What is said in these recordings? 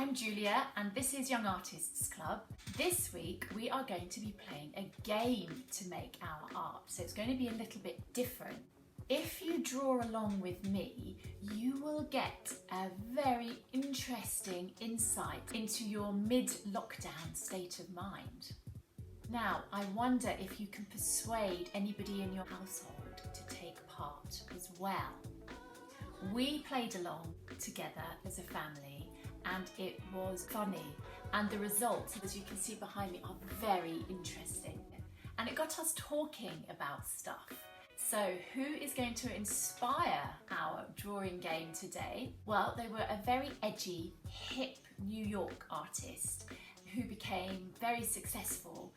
I'm Julia and this is Young Artists Club. This week we are going to be playing a game to make our art, so it's going to be a little bit different. If you draw along with me, you will get a very interesting insight into your mid-lockdown state of mind. Now, I wonder if you can persuade anybody in your household to take part as well. We played along together as a family and it was funny, and the results, as you can see behind me, are very interesting. And it got us talking about stuff. So who is going to inspire our drawing game today? Well, they were a very edgy, hip New York artist who became very successful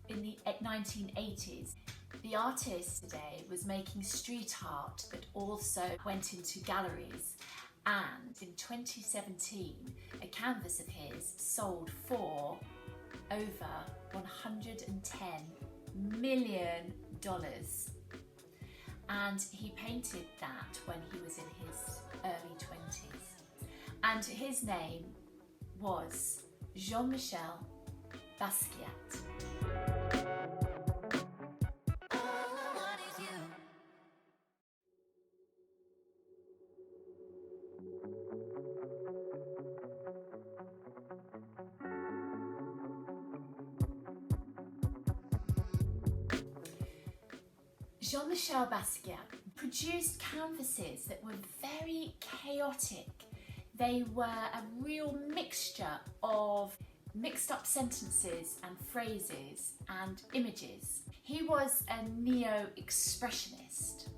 in the 1980s. The artist today was making street art that also went into galleries, and in 2017 a canvas of his sold for over $110 million, and he painted that when he was in his early 20s, and his name was Jean-Michel Basquiat. Jean-Michel Basquiat produced canvases that were very chaotic. They were a real mixture of mixed up sentences and phrases and images. He was a neo-expressionist.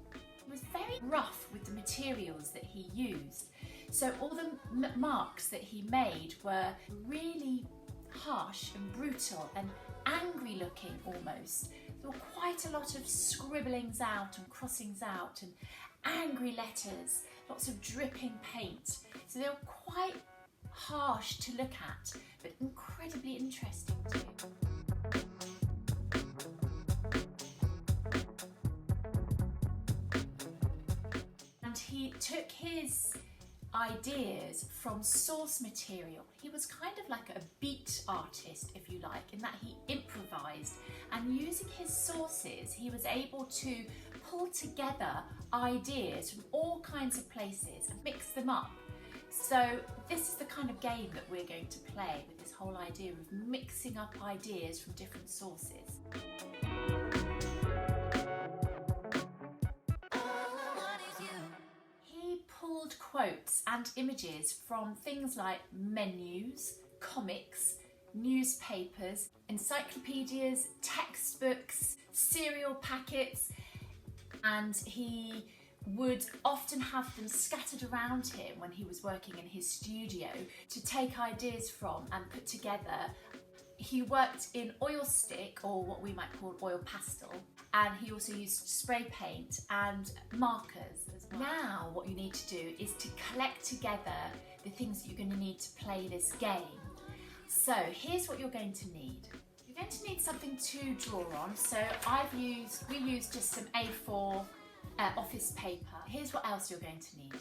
He was very rough with the materials that he used. So all the marks that he made were really harsh and brutal and angry looking almost. There were quite a lot of scribblings out and crossings out and angry letters, lots of dripping paint. So they were quite harsh to look at, but incredibly interesting too. And he took his ideas from source material. He was kind of like a beat artist, if you like, in that he improvised, and using his sources he was able to pull together ideas from all kinds of places and mix them up. So this is the kind of game that we're going to play with this whole idea of mixing up ideas from different sources. Pulled quotes and images from things like menus, comics, newspapers, encyclopedias, textbooks, cereal packets, and he would often have them scattered around him when he was working in his studio to take ideas from and put together. He worked in oil stick, or what we might call oil pastel, and he also used spray paint and markers as well. Now what you need to do is to collect together the things that you're going to need to play this game. So here's what you're going to need. You're going to need something to draw on, so we used just some A4 office paper. Here's what else you're going to need.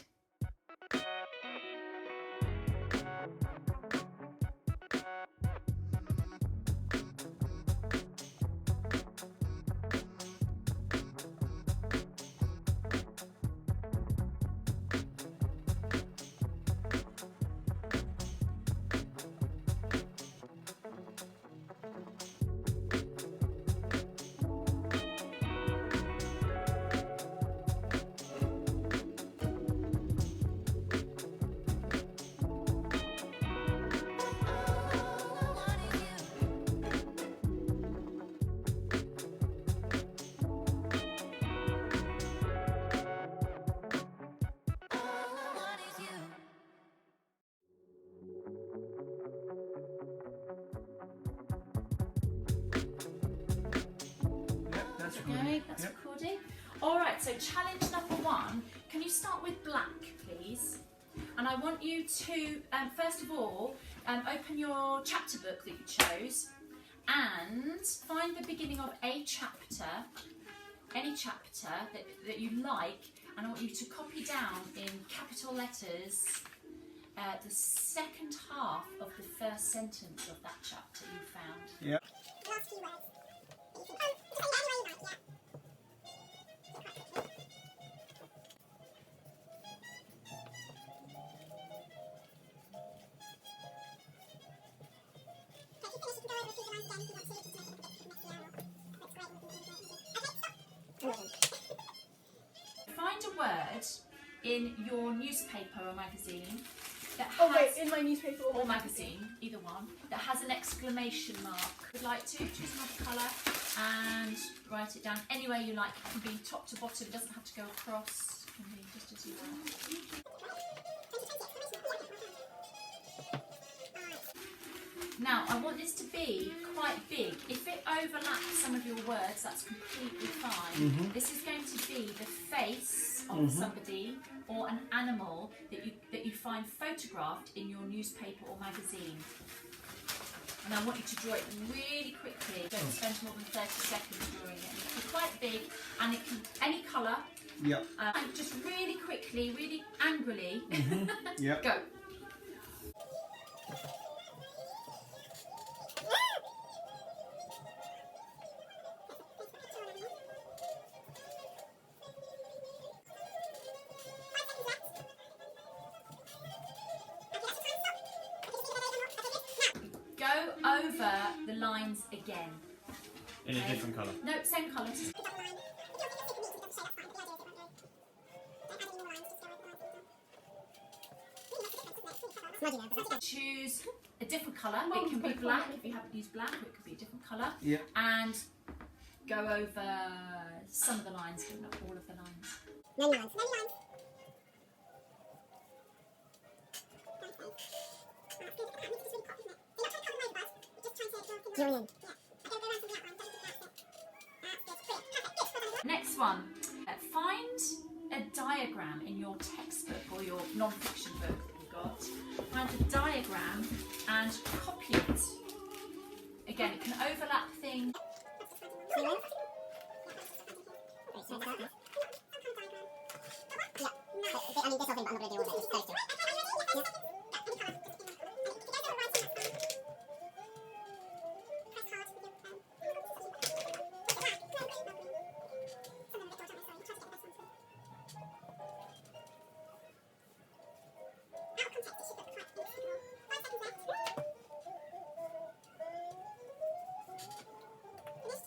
That's recording. All right, so challenge number one. Can you start with black, please? And I want you to, first of all, open your chapter book that you chose and find the beginning of a chapter, any chapter that you like, and I want you to copy down in capital letters the second half of the first sentence of that chapter you found. Yeah. Last few words. Find a word in your newspaper or magazine that has... Oh wait, in my newspaper or magazine, either one, that has an exclamation mark. If you'd like to, choose another colour and write it down any way you like. It can be top to bottom, it doesn't have to go across. It can be just as you like. Now, I want this to be quite big. If it overlaps some of your words, that's completely fine. This is going to be the face of somebody or an animal that you find photographed in your newspaper or magazine. And I want you to draw it really quickly. Don't spend more than 30 seconds drawing it. It can be quite big, and it can any colour. Yep. And just really quickly, really angrily. Yep. Go. Go over the lines again. In a different colour. No, same colours. Choose a different colour. It can be black if you haven't used black, or it could be a different colour. Yeah. And go over some of the lines, but not all of the lines. Many lines. Many lines. Julian. Next one. Find a diagram in your textbook or your non-fiction book that you've got. Find a diagram and copy it. Again, it can overlap things. Yes.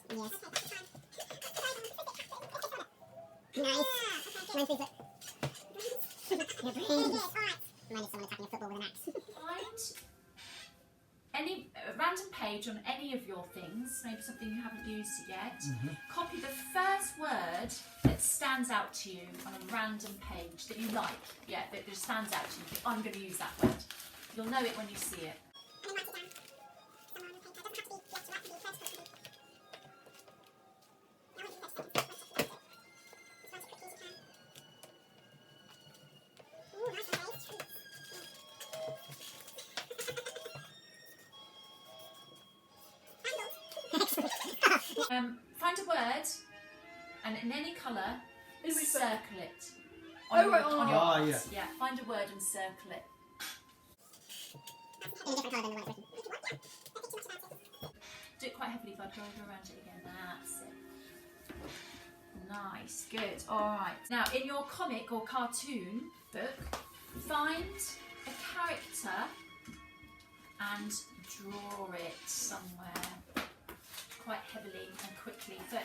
Nice. Nice pizza. Your brain. Mine is someone attacking a football with an axe. Find any random page on any of your things, maybe something you haven't used yet. Copy the first word that stands out to you on a random page that you like. Yeah, that just stands out to you. You think, I'm going to use that word. You'll know it when you see it. Find a word and in any colour, circle it. On your arts. Yeah, find a word and circle it. In a different colour than the one it's written. Do it quite heavily, bud. Go around it again. That's it. Nice, good. Alright. Now, in your comic or cartoon book, find a character and draw it somewhere quite heavily and quickly. So,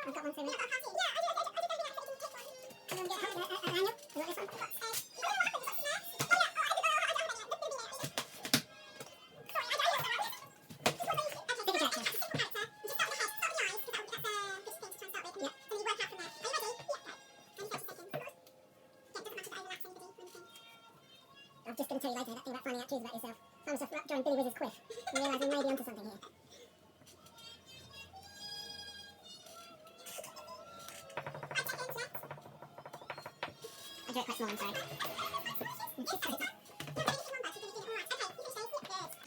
I've got one for me. I'm just going to tell you later that thing about finding out truths about yourself. Some stuff about drawing Billy Wizard's quiff and realising maybe onto something here. I drew it quite small, I'm sorry.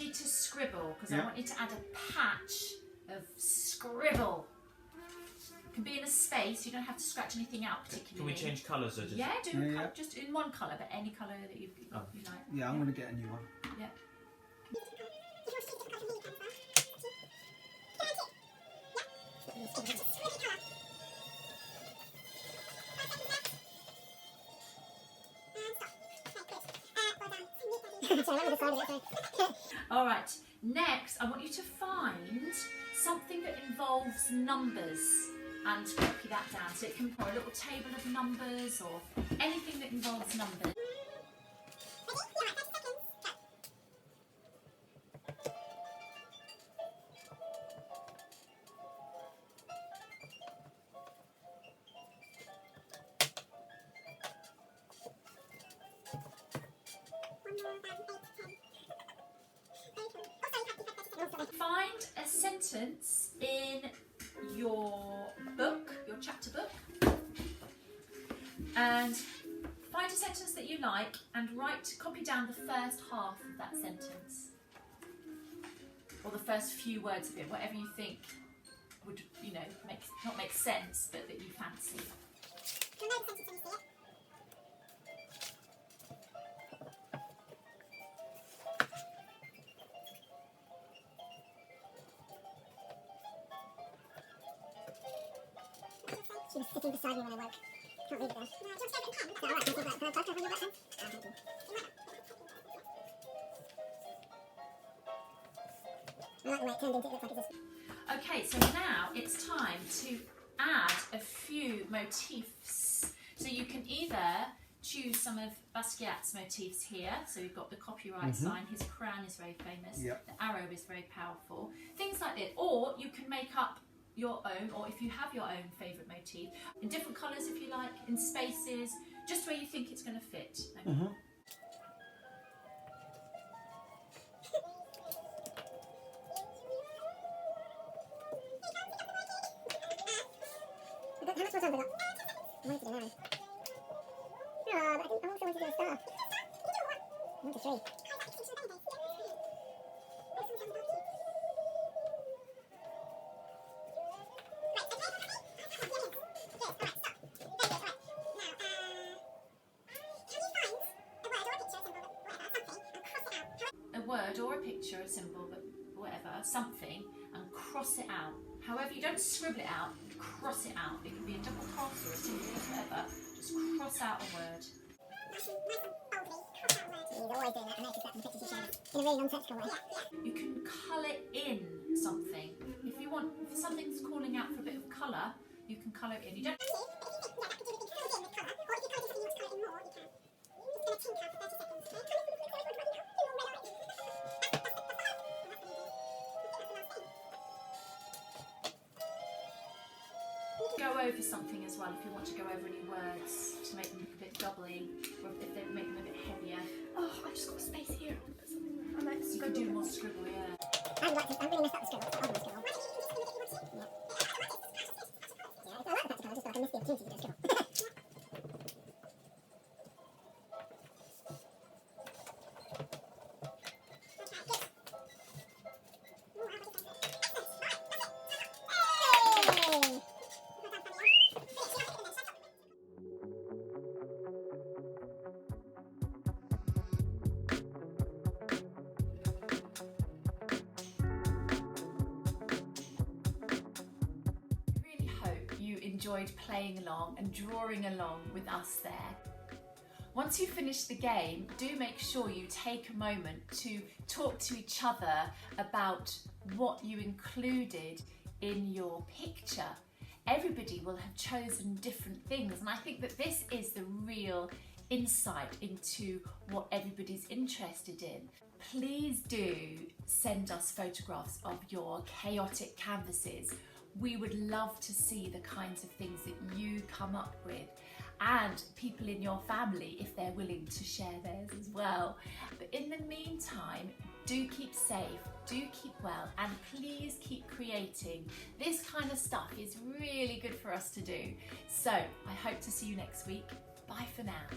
you need to scribble because I Yeah. want you to add a patch of scribble. It can be in a space. You don't have to scratch anything out particularly. Can we change colours or just? Yeah, just in one colour, but any colour that you like. Yeah, I'm going to get a new one. Yeah. All right, next I want you to find something that involves numbers and copy that down. So it can be a little table of numbers or anything that involves numbers. Find a sentence in your book, your chapter book, and find a sentence that you like and copy down the first half of that sentence, or the first few words of it, whatever you think would, not make sense, but that you fancy. She was sitting beside me when I woke. Can't leave it there. No, do you want to get a pen? Can I take that? Can I touch over your wet pen? Thank you. I like the way it turned into. It looks like it's just... Okay, so now it's time to add a few motifs. So you can either choose some of Basquiat's motifs here. So we've got the copyright sign, his crown is very famous, Yep. the arrow is very powerful, things like that. Or you can make up your own, or if you have your own favourite motif, in different colours if you like, in spaces, just where you think it's going to fit. Okay. How much more time have I got? I wanted to do an arrow. Oh, but I also wanted to do a star. 1 to 3. A word or a picture, a symbol, but whatever, something, and cross it out. However, you don't scribble it out, cross it out. It can be a double cross or a single cross, whatever. Just cross out a word. He's always doing that. I noticed that in the pictures you showed us. In a really non-technical way. You can colour in something. If something's calling out for a bit of colour, you can colour it in. You don't. Go over something as well if you want to go over any words to make them look a bit doubly, or if they make them a bit heavier. Oh, I've just got space here. I might You can do more scribble, yeah. I'm really messed up the scribble. I'll do the scribble. Yeah, I like the practical. I just thought I missed the opportunity to do a scribble. Enjoyed playing along and drawing along with us there. Once you finish the game, do make sure you take a moment to talk to each other about what you included in your picture. Everybody will have chosen different things, and I think that this is the real insight into what everybody's interested in. Please do send us photographs of your chaotic canvases. We would love to see the kinds of things that you come up with, and people in your family if they're willing to share theirs as well. But in the meantime, do keep safe, do keep well, and please keep creating. This kind of stuff is really good for us to do. So I hope to see you next week. Bye for now.